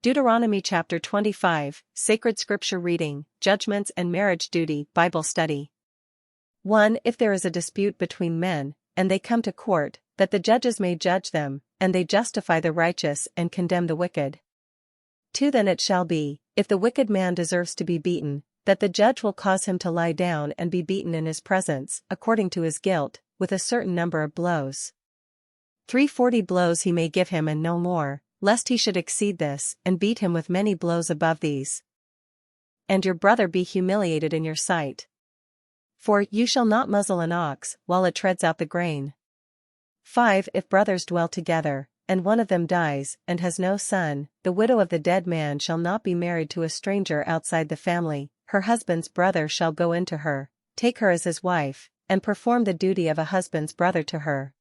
Deuteronomy Chapter 25, Sacred Scripture Reading, Judgments and Marriage Duty, Bible Study. 1. If there is a dispute between men, and they come to court, that the judges may judge them, and they justify the righteous and condemn the wicked. 2. Then it shall be, if the wicked man deserves to be beaten, that the judge will cause him to lie down and be beaten in his presence, according to his guilt, with a certain number of blows. 40 blows he may give him and no more, lest he should exceed this, and beat him with many blows above these. And your brother be humiliated in your sight. 4. You shall not muzzle an ox, while it treads out the grain. 5. If brothers dwell together, and one of them dies, and has no son, the widow of the dead man shall not be married to a stranger outside the family, her husband's brother shall go into her, take her as his wife, and perform the duty of a husband's brother to her.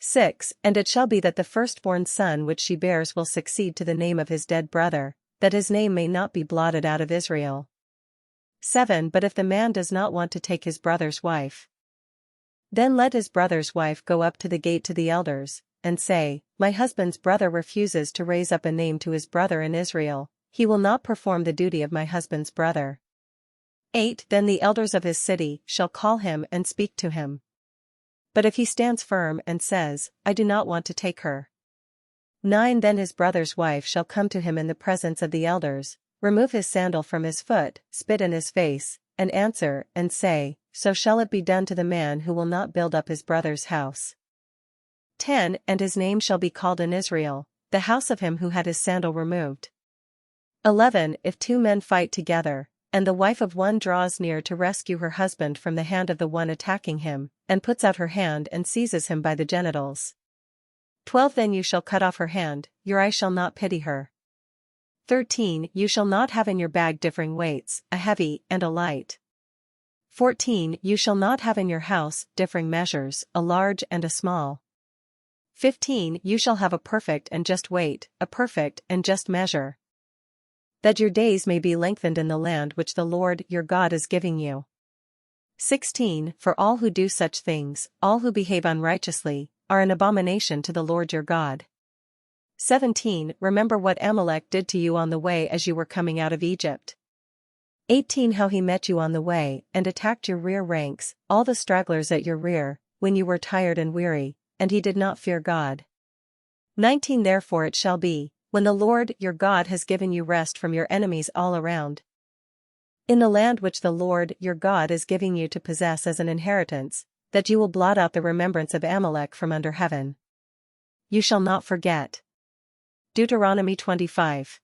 6. And it shall be that the firstborn son which she bears will succeed to the name of his dead brother, that his name may not be blotted out of Israel. 7. But if the man does not want to take his brother's wife, then let his brother's wife go up to the gate to the elders, and say, My husband's brother refuses to raise up a name to his brother in Israel, he will not perform the duty of my husband's brother. 8. Then the elders of his city shall call him and speak to him. But if he stands firm and says, I do not want to take her. 9. Then his brother's wife shall come to him in the presence of the elders, remove his sandal from his foot, spit in his face, and answer, and say, So shall it be done to the man who will not build up his brother's house. 10. And his name shall be called in Israel, the house of him who had his sandal removed. 11. If two men fight together, and the wife of one draws near to rescue her husband from the hand of the one attacking him, and puts out her hand and seizes him by the genitals. 12. Then you shall cut off her hand, your eye shall not pity her. 13. You shall not have in your bag differing weights, a heavy and a light. 14. You shall not have in your house differing measures, a large and a small. 15. You shall have a perfect and just weight, a perfect and just measure, that your days may be lengthened in the land which the Lord your God is giving you. 16. For all who do such things, all who behave unrighteously, are an abomination to the Lord your God. 17. Remember what Amalek did to you on the way as you were coming out of Egypt. 18. How he met you on the way, and attacked your rear ranks, all the stragglers at your rear, when you were tired and weary, and he did not fear God. 19. Therefore it shall be, when the Lord your God has given you rest from your enemies all around, in the land which the Lord your God is giving you to possess as an inheritance, that you will blot out the remembrance of Amalek from under heaven. You shall not forget. Deuteronomy 25.